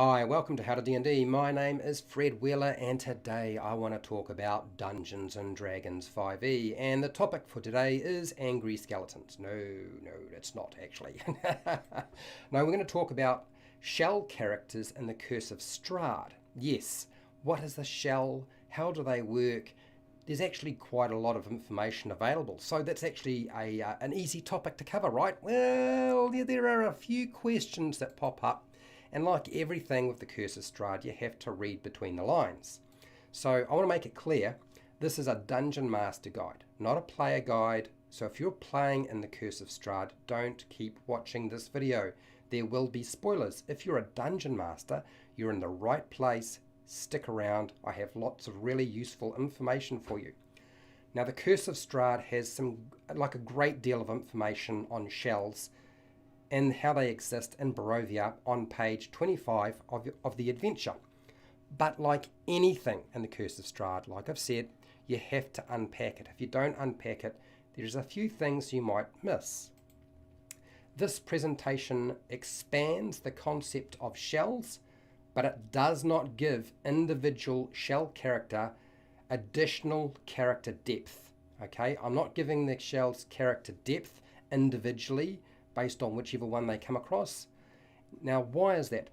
Hi, welcome to How to D&D. My name is Fred Wheeler and today I want to talk about Dungeons and Dragons 5e, and the topic for today is angry skeletons. No, that's not actually. No, we're going to talk about shell characters in the Curse of Strahd. Yes, what is the shell? How do they work? There's actually quite a lot of information available, so that's actually an easy topic to cover, right? Well, there are a few questions that pop up, and like everything with the Curse of Strahd, you have to read between the lines. So I want to make it clear, this is a Dungeon Master guide, not a player guide. So if you're playing in the Curse of Strahd, don't keep watching this video. There will be spoilers. If you're a Dungeon Master, you're in the right place. Stick around. I have lots of really useful information for you. Now, the Curse of Strahd has a great deal of information on shells and how they exist in Barovia on page 25 of the adventure. But like anything in the Curse of Strahd, like I've said, you have to unpack it. If you don't unpack it, there's a few things you might miss. This presentation expands the concept of shells, but it does not give individual shell character additional character depth. Okay, I'm not giving the shells character depth individually based on whichever one they come across. Now, why is that?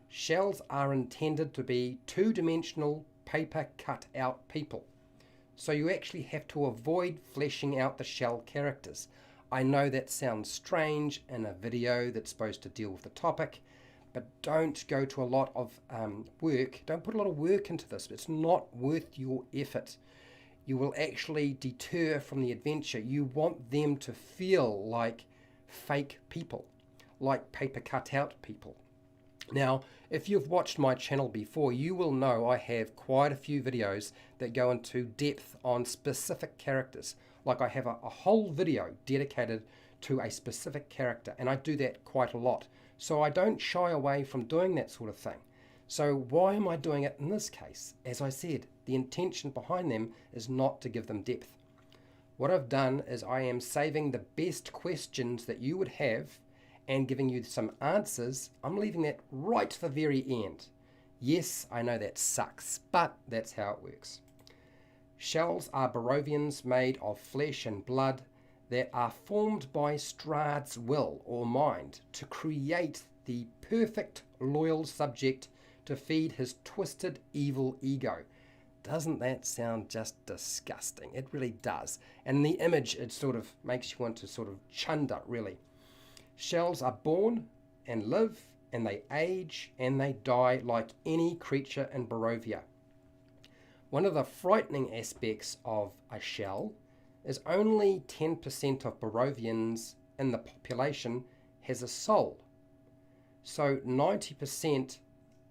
Shells are intended to be two-dimensional paper cut out people. So you actually have to avoid fleshing out the shell characters. I know that sounds strange in a video that's supposed to deal with the topic, but don't go to a lot of work. Don't put a lot of work into this. It's not worth your effort. You will actually deter from the adventure. You want them to feel like fake people, like paper cut out people. Now, if you've watched my channel before, you will know I have quite a few videos that go into depth on specific characters. Like I have a whole video dedicated to a specific character, and I do that quite a lot. So I don't shy away from doing that sort of thing. So why am I doing it in this case? As I said, the intention behind them is not to give them depth. What I've done is I am saving the best questions that you would have and giving you some answers. I'm leaving that right to the very end. Yes, I know that sucks, but that's how it works. Shells are Barovians made of flesh and blood that are formed by Strahd's will or mind to create the perfect loyal subject to feed his twisted evil ego. Doesn't that sound just disgusting? It really does. And the image, it sort of makes you want to sort of chunder, really. Shells are born and live, and they age and they die like any creature in Barovia. One of the frightening aspects of a shell is only 10% of Barovians in the population has a soul. So 90%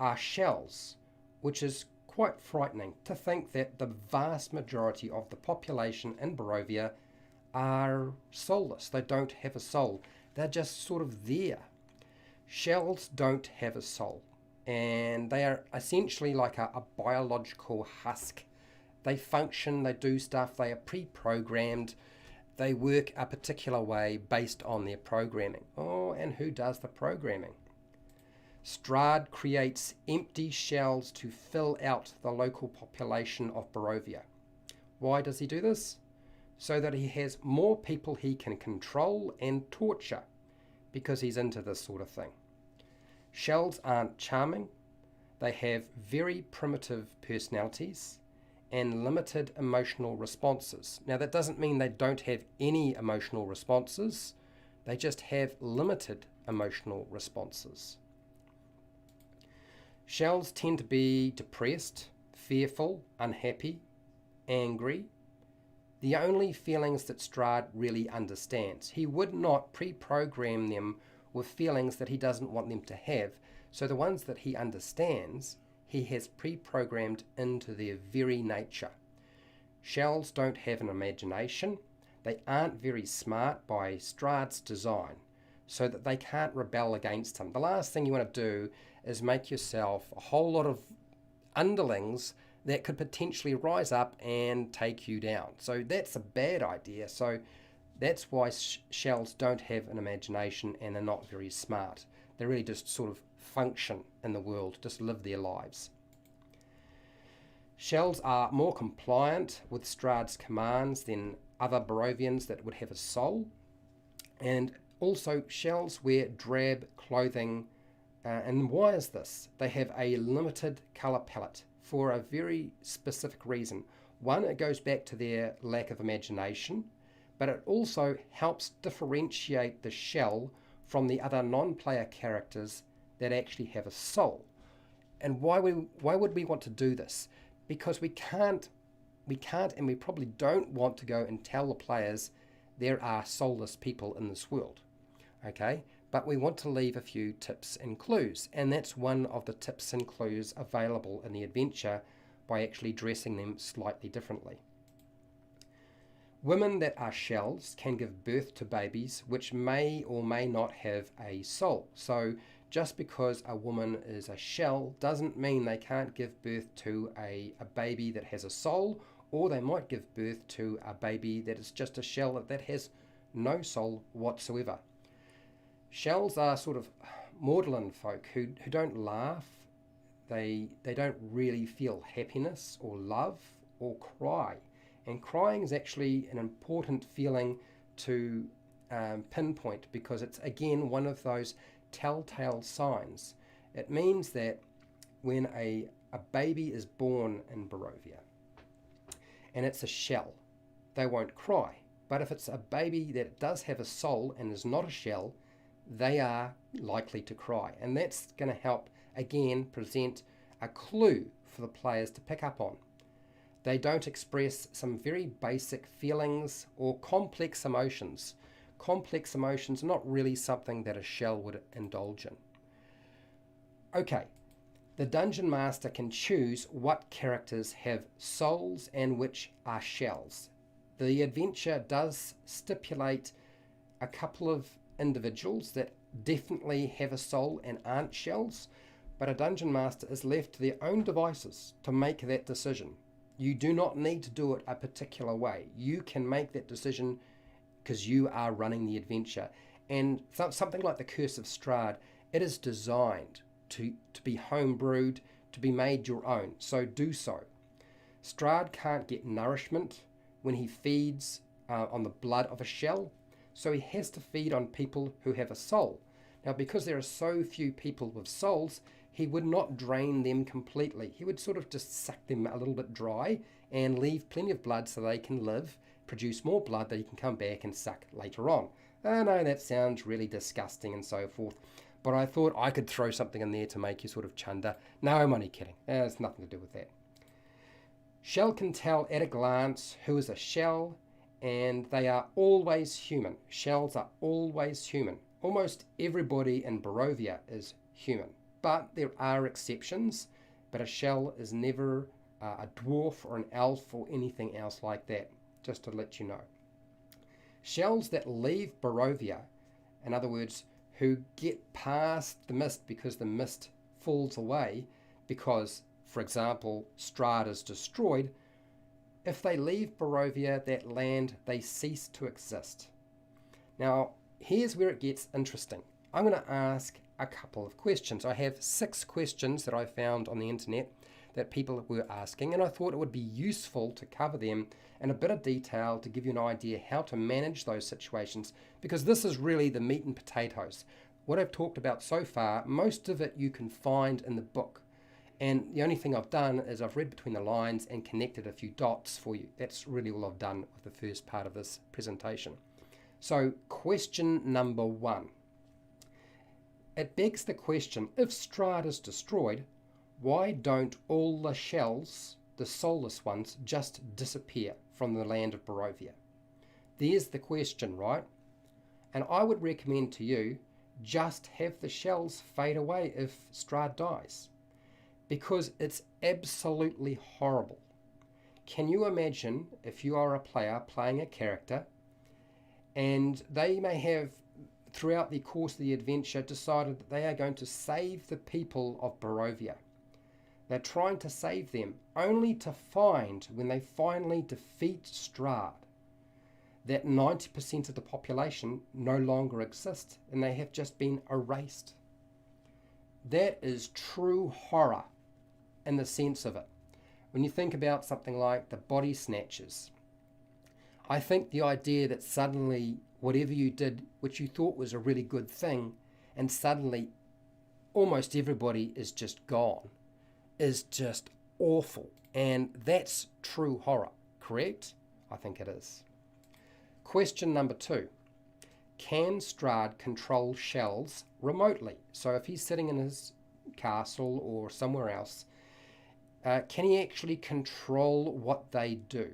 are shells, which is quite frightening to think that the vast majority of the population in Barovia are soulless. They don't have a soul. They're just sort of there. Shells don't have a soul, and they are essentially like a biological husk. They function, they do stuff, they are pre-programmed, they work a particular way based on their programming. Oh, and who does the programming? Strahd creates empty shells to fill out the local population of Barovia. Why does he do this? So that he has more people he can control and torture, because he's into this sort of thing. Shells aren't charming. They have very primitive personalities and limited emotional responses. Now, that doesn't mean they don't have any emotional responses. They just have limited emotional responses. Shells tend to be depressed, fearful, unhappy, angry. The only feelings that Strahd really understands. He would not pre-program them with feelings that he doesn't want them to have. So the ones that he understands, he has pre-programmed into their very nature. Shells don't have an imagination. They aren't very smart by Strahd's design, so that they can't rebel against him. The last thing you want to do is make yourself a whole lot of underlings that could potentially rise up and take you down. So that's a bad idea. So that's why shells don't have an imagination and are not very smart. They're really just sort of function in the world, just live their lives. Shells are more compliant with Strahd's commands than other Barovians that would have a soul, and also shells wear drab clothing. And why is this? They have a limited colour palette for a very specific reason. One, it goes back to their lack of imagination, but it also helps differentiate the shell from the other non-player characters that actually have a soul. And why would we want to do this? Because we can't and we probably don't want to go and tell the players there are soulless people in this world. Okay? But we want to leave a few tips and clues, and that's one of the tips and clues available in the adventure by actually dressing them slightly differently. Women that are shells can give birth to babies which may or may not have a soul. So just because a woman is a shell doesn't mean they can't give birth to a baby that has a soul, or they might give birth to a baby that is just a shell that has no soul whatsoever. Shells are sort of maudlin folk who don't laugh, they don't really feel happiness or love or cry. And crying is actually an important feeling to pinpoint, because it's again one of those telltale signs. It means that when a baby is born in Barovia and it's a shell, they won't cry. But if it's a baby that does have a soul and is not a shell, they are likely to cry. And that's going to help, again, present a clue for the players to pick up on. They don't express some very basic feelings or complex emotions. Complex emotions are not really something that a shell would indulge in. Okay, the Dungeon Master can choose what characters have souls and which are shells. The adventure does stipulate a couple of individuals that definitely have a soul and aren't shells, but a Dungeon Master is left to their own devices to make that decision. You do not need to do it a particular way. You can make that decision because you are running the adventure. And something like the Curse of Strahd, it is designed to be homebrewed, to be made your own, so do so. Strahd can't get nourishment when he feeds on the blood of a shell, so he has to feed on people who have a soul. Now, because there are so few people with souls, he would not drain them completely. He would sort of just suck them a little bit dry and leave plenty of blood so they can live, produce more blood that he can come back and suck later on. I know that sounds really disgusting and so forth, but I thought I could throw something in there to make you sort of chunder. No, I'm only kidding. There's nothing to do with that. Shell can tell at a glance who is a shell, and they are always human. Shells are always human. Almost everybody in Barovia is human, but there are exceptions. But a shell is never a dwarf or an elf or anything else like that, just to let you know. Shells that leave Barovia, in other words, who get past the mist because the mist falls away because, for example, Strahd is destroyed, if they leave Barovia, that land, they cease to exist. Now, here's where it gets interesting. I'm going to ask a couple of questions. I have 6 questions that I found on the internet that people were asking, and I thought it would be useful to cover them in a bit of detail to give you an idea how to manage those situations, because this is really the meat and potatoes. What I've talked about so far, most of it you can find in the book. And the only thing I've done is I've read between the lines and connected a few dots for you. That's really all I've done with the first part of this presentation. So, question number 1. It begs the question, if Strahd is destroyed, why don't all the shells, the soulless ones, just disappear from the land of Barovia? There's the question, right? And I would recommend to you, just have the shells fade away if Strahd dies, because it's absolutely horrible. Can you imagine if you are a player playing a character and they may have, throughout the course of the adventure, decided that they are going to save the people of Barovia. They're trying to save them, only to find, when they finally defeat Strahd, that 90% of the population no longer exist and they have just been erased. That is true horror in the sense of it. When you think about something like the body snatchers, I think the idea that suddenly whatever you did, which you thought was a really good thing, and suddenly almost everybody is just gone, is just awful. And that's true horror, correct? I think it is. Question number 2. Can Strahd control shells remotely? So if he's sitting in his castle or somewhere else, can he actually control what they do?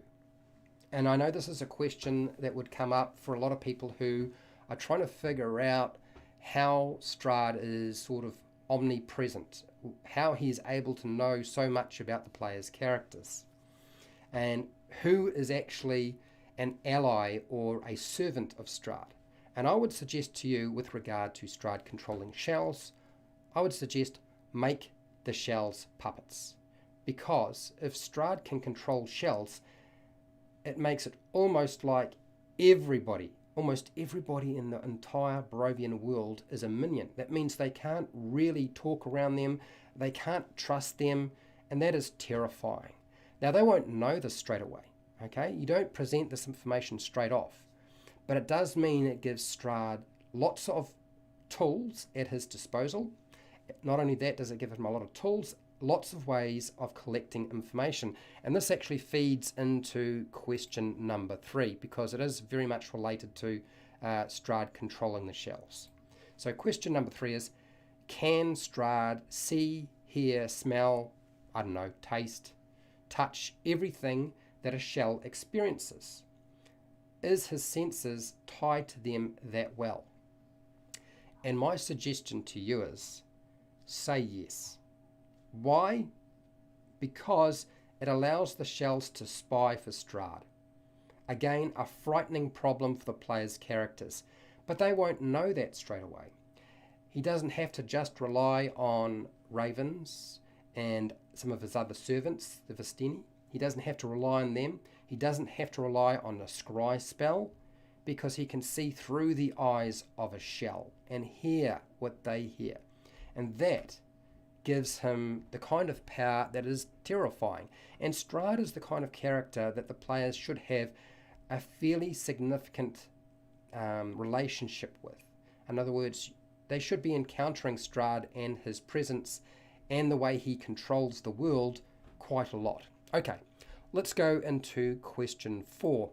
And I know this is a question that would come up for a lot of people who are trying to figure out how Strahd is sort of omnipresent, how he is able to know so much about the player's characters, and who is actually an ally or a servant of Strahd. And I would suggest to you, with regard to Strahd controlling shells, I would suggest make the shells puppets. Because if Strahd can control shells, it makes it almost like almost everybody in the entire Barovian world is a minion. That means they can't really talk around them, they can't trust them, and that is terrifying. Now, they won't know this straight away, okay? You don't present this information straight off, but it does mean it gives Strahd lots of tools at his disposal. Not only that, does it give him a lot of tools, lots of ways of collecting information. And this actually feeds into question number 3, because it is very much related to Strahd controlling the shells. So question number 3 is, can Strahd see, hear, smell, I don't know, taste, touch everything that a shell experiences? Is his senses tied to them that well? And my suggestion to you is, say yes. Why? Because it allows the shells to spy for Strahd. Again, a frightening problem for the player's characters, but they won't know that straight away. He doesn't have to just rely on ravens and some of his other servants, the Vistini. He doesn't have to rely on them. He doesn't have to rely on the scry spell, because he can see through the eyes of a shell and hear what they hear. And that gives him the kind of power that is terrifying. And Strahd is the kind of character that the players should have a fairly significant relationship with. In other words, they should be encountering Strahd and his presence and the way he controls the world quite a lot. Okay, let's go into question 4.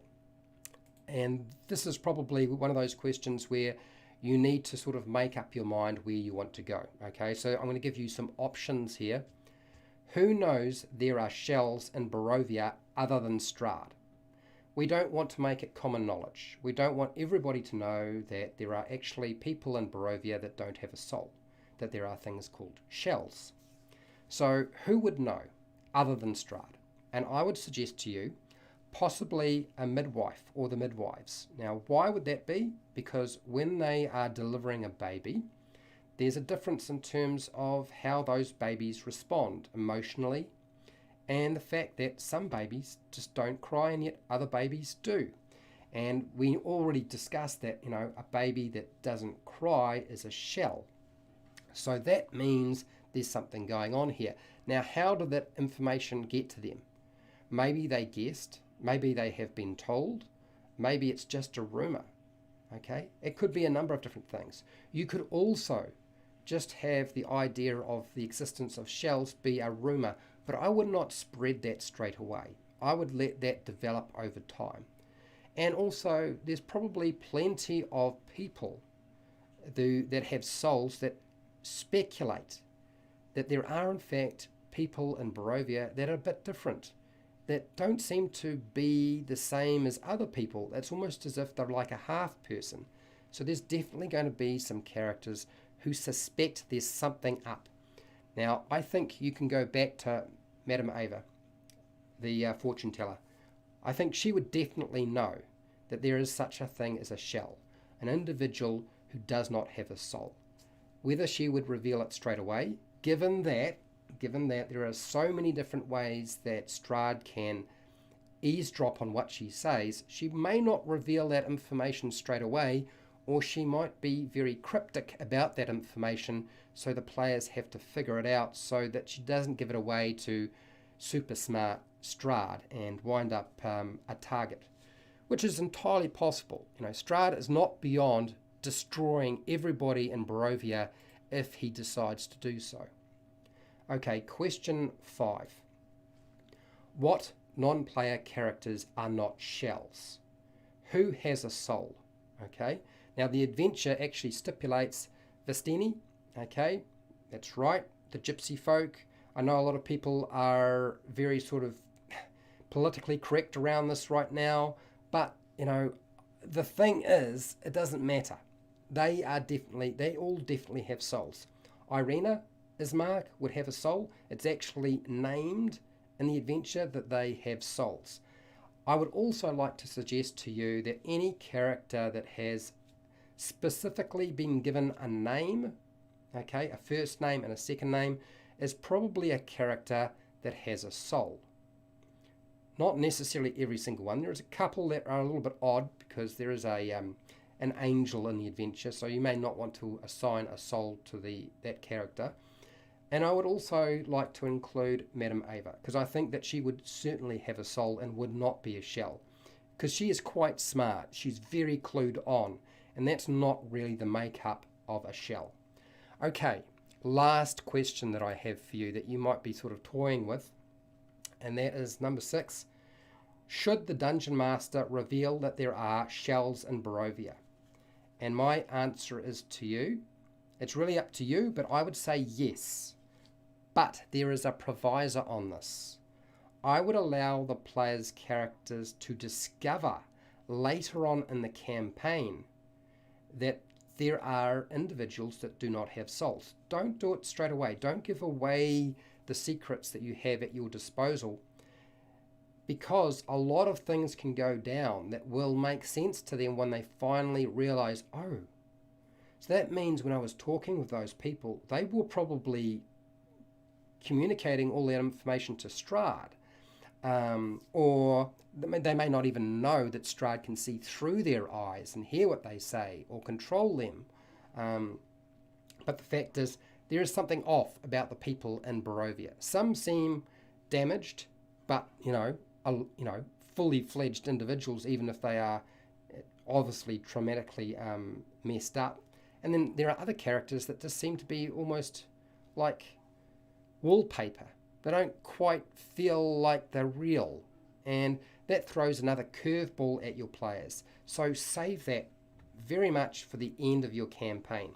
And this is probably one of those questions where you need to sort of make up your mind where you want to go. Okay, so I'm going to give you some options here. Who knows there are shells in Barovia other than Strahd? We don't want to make it common knowledge. We don't want everybody to know that there are actually people in Barovia that don't have a soul, that there are things called shells. So who would know other than Strahd? And I would suggest to you possibly a midwife or the midwives. Now, why would that be? Because when they are delivering a baby, there's a difference in terms of how those babies respond emotionally, and the fact that some babies just don't cry and yet other babies do. And we already discussed that, a baby that doesn't cry is a shell. So that means there's something going on here. Now, how did that information get to them? Maybe they guessed. Maybe they have been told. Maybe it's just a rumor. Okay? It could be a number of different things. You could also just have the idea of the existence of shells be a rumor, but I would not spread that straight away. I would let that develop over time. And also, there's probably plenty of people that have souls that speculate that there are in fact people in Barovia that are a bit different, that don't seem to be the same as other people. It's almost as if they're like a half person. So there's definitely going to be some characters who suspect there's something up. Now, I think you can go back to Madame Ava, the fortune teller. I think she would definitely know that there is such a thing as a shell, an individual who does not have a soul. Whether she would reveal it straight away, given that there are so many different ways that Strahd can eavesdrop on what she says, she may not reveal that information straight away, or she might be very cryptic about that information, so the players have to figure it out so that she doesn't give it away to super smart Strahd and wind up a target, which is entirely possible. Strahd is not beyond destroying everybody in Barovia if he decides to do so. Okay, question 5. What non-player characters are not shells? Who has a soul? Okay, now the adventure actually stipulates Vistini. Okay, that's right, the gypsy folk. I know a lot of people are very sort of politically correct around this right now, but the thing is, it doesn't matter. They all definitely have souls. Irina Ismark would have a soul. It's actually named in the adventure that they have souls. I would also like to suggest to you that any character that has specifically been given a name, okay, a first name and a second name, is probably a character that has a soul. Not necessarily every single one. There's a couple that are a little bit odd because there is an angel in the adventure, so you may not want to assign a soul to that character. And I would also like to include Madame Ava, because I think that she would certainly have a soul and would not be a shell, because she is quite smart. She's very clued on, and that's not really the makeup of a shell. Okay, last question that I have for you that you might be sort of toying with, and that is number 6. Should the Dungeon Master reveal that there are shells in Barovia? And my answer is to you. It's really up to you, but I would say yes. But there is a provisor on this. I would allow the player's characters to discover later on in the campaign that there are individuals that do not have souls. Don't do it straight away. Don't give away the secrets that you have at your disposal, because a lot of things can go down that will make sense to them when they finally realize, oh, so that means when I was talking with those people, they were probably communicating all that information to Strahd, or they may not even know that Strahd can see through their eyes and hear what they say or control them. But the fact is, there is something off about the people in Barovia. Some seem damaged, but fully fledged individuals, even if they are obviously traumatically messed up. And then there are other characters that just seem to be almost like wallpaper. They don't quite feel like they're real, and that throws another curveball at your players. So save that very much for the end of your campaign,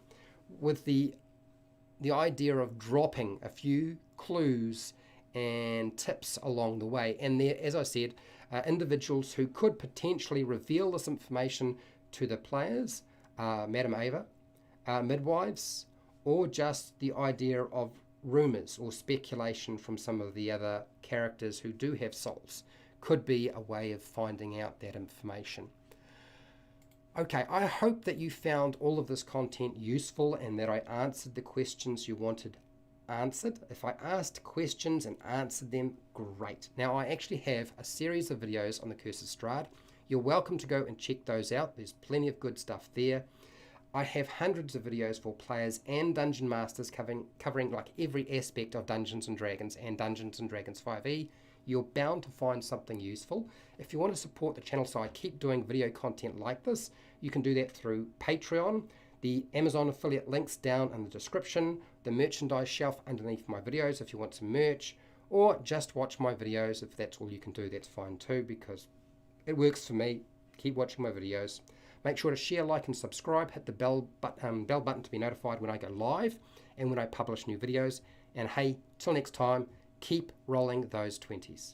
with the idea of dropping a few clues and tips along the way. And there, as I said, individuals who could potentially reveal this information to the players, Madame Ava, midwives, or just the idea of rumours or speculation from some of the other characters who do have souls could be a way of finding out that information. Okay, I hope that you found all of this content useful and that I answered the questions you wanted answered. If I asked questions and answered them, great. Now I actually have a series of videos on the Curse of Strahd. You're welcome to go and check those out. There's plenty of good stuff there. I have hundreds of videos for players and Dungeon Masters covering like every aspect of Dungeons & Dragons and Dungeons & Dragons 5e. You're bound to find something useful. If you want to support the channel so I keep doing video content like this, you can do that through Patreon, the Amazon affiliate links down in the description, the merchandise shelf underneath my videos if you want some merch, or just watch my videos. If that's all you can do, that's fine too, because it works for me. Keep watching my videos. Make sure to share, like, and subscribe. Hit the bell button to be notified when I go live and when I publish new videos. And hey, till next time, keep rolling those 20s.